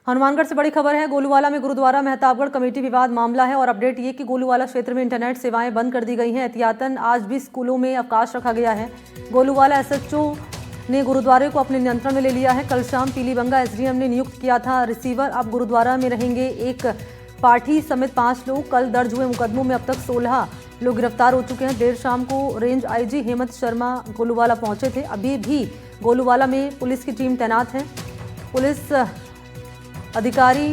हनुमानगढ़ से बड़ी खबर है। गोलूवाला में गुरुद्वारा मेहताबगढ़ कमेटी विवाद मामला है और अपडेट ये कि गोलूवाला क्षेत्र में इंटरनेट सेवाएं बंद कर दी गई हैं। एहतियातन आज भी स्कूलों में अवकाश रखा गया है। गोलूवाला एसएचओ ने गुरुद्वारे को अपने नियंत्रण में ले लिया है। कल शाम पीलीबंगा एसडीएम ने नियुक्त किया था रिसीवर। अब गुरुद्वारा में रहेंगे एक पाठी समेत 5 लोग। कल दर्ज हुए मुकदमों में अब तक 16 लोग गिरफ्तार हो चुके हैं। देर शाम को रेंज आईजी हेमंत शर्मा गोलूवाला पहुंचे थे। अभी भी गोलूवाला में पुलिस की टीम तैनात है। पुलिस अधिकारी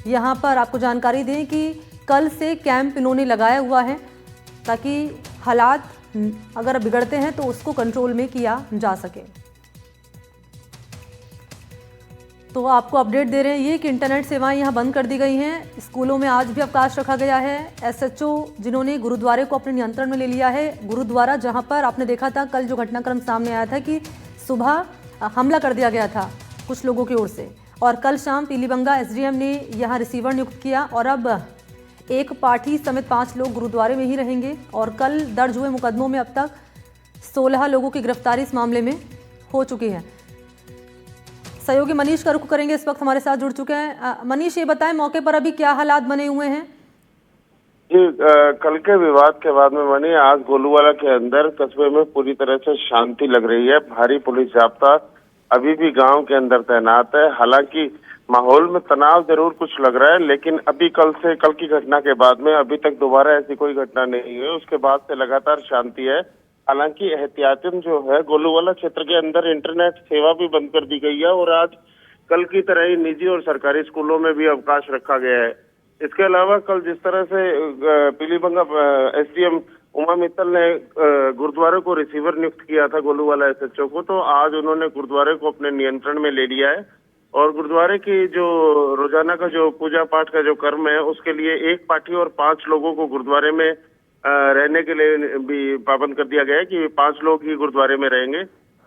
यहां पर आपको जानकारी दें कि कल से कैंप इन्होंने लगाया हुआ है ताकि हालात अगर बिगड़ते हैं तो उसको कंट्रोल में किया जा सके। तो आपको अपडेट दे रहे हैं ये कि इंटरनेट सेवाएं यहां बंद कर दी गई हैं। स्कूलों में आज भी अवकाश रखा गया है। एसएचओ जिन्होंने गुरुद्वारे को अपने नियंत्रण में ले लिया है। गुरुद्वारा जहां पर आपने देखा था कल जो घटनाक्रम सामने आया था कि सुबह हमला कर दिया गया था कुछ लोगों की ओर से, और कल शाम पीलीबंगा एसडीएम ने यहां रिसीवर नियुक्त किया और अब एक पाठी समेत 5 लोग गुरुद्वारे में ही रहेंगे। और कल दर्ज हुए मुकदमों में अब तक 16 लोगों की गिरफ्तारी इस मामले में हो चुकी है। सहयोगी मनीष का रुख करेंगे, इस वक्त हमारे साथ जुड़ चुके हैं। मनीष, ये बताएं मौके पर अभी क्या हालात बने हुए हैं? जी, कल के विवाद के बाद में मनी आज गोलूवाला के अंदर कस्बे में पूरी तरह से शांति लग रही है। भारी पुलिस जाब्ता अभी भी गांव के अंदर तैनात है। हालांकि माहौल में तनाव जरूर कुछ लग रहा है, लेकिन अभी कल की घटना के बाद में अभी तक दोबारा ऐसी कोई घटना नहीं हुई। उसके बाद से लगातार शांति है। हालांकि एहतियातन जो है गोलूवाला क्षेत्र के अंदर इंटरनेट सेवा भी बंद कर दी गई है और आज कल की तरह ही निजी और सरकारी स्कूलों में भी अवकाश रखा गया है। इसके अलावा कल जिस तरह से पीलीबंगा एसडीएम उमा मित्तल ने गुरुद्वारे को रिसीवर नियुक्त किया था गोलूवाला एसएचओ को, तो आज उन्होंने गुरुद्वारे को अपने नियंत्रण में ले लिया है और गुरुद्वारे की जो रोजाना का जो पूजा पाठ का जो कर्म है उसके लिए एक पाठी और 5 लोगों को गुरुद्वारे में रहने के लिए भी पाबंद कर दिया गया है कि 5 लोग ही गुरुद्वारे में रहेंगे।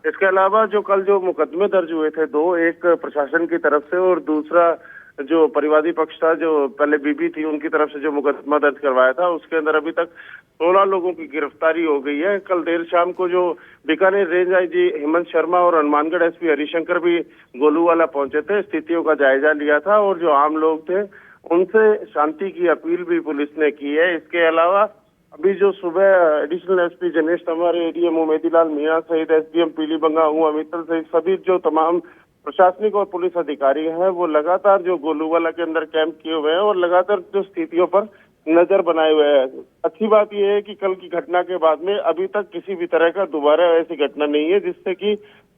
इसके अलावा जो कल जो मुकदमे दर्ज हुए थे 2, एक प्रशासन की तरफ से और दूसरा जो परिवादी पक्ष था, जो पहले बीबी थी, उनकी तरफ से जो मुकदमा दर्ज करवाया था उसके अंदर अभी तक 16 लोगों की गिरफ्तारी हो गई है। कल देर शाम को जो बीकानेर रेंज आईजी हेमंत शर्मा और हनुमानगढ़ एसपी हरिशंकर भी गोलूवाला पहुंचे थे, स्थितियों का जायजा लिया था और जो आम लोग थे उनसे शांति की अपील भी पुलिस ने की है। इसके अलावा अभी जो सुबह additional SP जनेश Tanwar, ADM उमेदीलाल Meena सहित एसडीएम पीलीबंगा उमा मित्तल सहित सभी जो तमाम प्रशासनिक और पुलिस अधिकारी हैं वो लगातार जो गोलूवाला के अंदर कैंप किए हुए हैं और लगातार जो स्थितियों पर नजर बनाए हुए हैं। अच्छी बात यह है कि कल की घटना के बाद में अभी तक किसी भी तरह का दोबारा ऐसी घटना नहीं है जिससे कि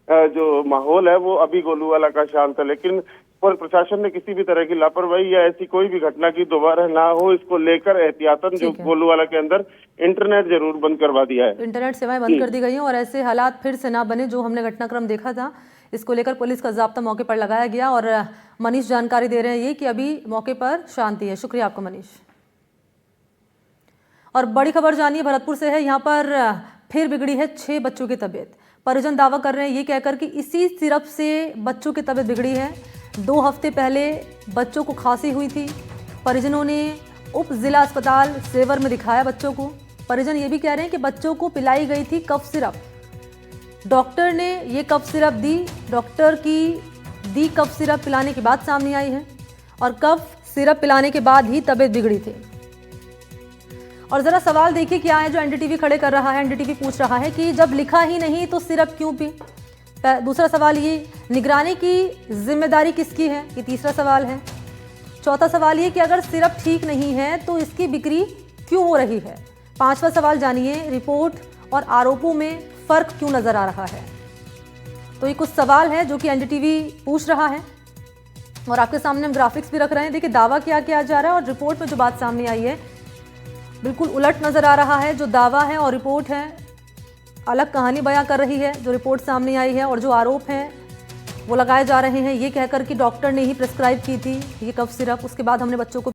जो माहौल है वो अभी गोलूवाला का शांत है। लेकिन और प्रशासन ने किसी भी तरह की लापरवाही या ऐसी कोई भी घटना की दोबारा ना हो, इसको लेकर एहतियातन जो गोलूवाला के अंदर इंटरनेट जरूर बंद करवा दिया है। इंटरनेट सेवाएं बंद कर दी गई हैं और ऐसे हालात फिर से ना बने जो हमने घटनाक्रम देखा था। इसको लेकर पुलिस का जाब्ता मौके पर लगाया गया और मनीष जानकारी दे रहे हैं ये कि अभी मौके पर शांति है। शुक्रिया आपका मनीष। और बड़ी खबर जानिए भरतपुर से है। यहाँ पर फिर बिगड़ी है 6 बच्चों की तबीयत। परिजन दावा कर रहे हैं ये कहकर कि इसी सिरप से बच्चों की तबीयत बिगड़ी है। 2 हफ्ते पहले बच्चों को खांसी हुई थी। परिजनों ने उप जिला अस्पताल सेवर में दिखाया बच्चों को। परिजन ये भी कह रहे हैं कि बच्चों को पिलाई गई थी कफ सिरप। डॉक्टर ने ये कफ सिरप दी। डॉक्टर की दी कफ सिरप पिलाने की बात सामने आई है और कफ सिरप पिलाने के बाद ही तबीयत बिगड़ी थी। और जरा सवाल देखिए क्या है जो एनडीटीवी खड़े कर रहा है। एनडीटीवी पूछ रहा है कि जब लिखा ही नहीं तो सिरप क्यों पी। दूसरा सवाल ये, निगरानी की जिम्मेदारी किसकी है, ये तीसरा सवाल है। चौथा सवाल ये कि अगर सिरप ठीक नहीं है तो इसकी बिक्री क्यों हो रही है। 5वां सवाल जानिए, रिपोर्ट और आरोपों में फर्क क्यों नजर आ रहा है। तो ये कुछ सवाल है जो कि एनडीटीवी पूछ रहा है और आपके सामने हम ग्राफिक्स भी रख रहे हैं। देखिए दावा क्या किया जा रहा है और रिपोर्ट में जो बात सामने आई है बिल्कुल उलट नजर आ रहा है। जो दावा है और रिपोर्ट है अलग कहानी बयां कर रही है जो रिपोर्ट सामने आई है। और जो आरोप हैं वो लगाए जा रहे हैं ये कहकर कि डॉक्टर ने ही प्रिस्क्राइब की थी ये कफ सिरप, उसके बाद हमने बच्चों को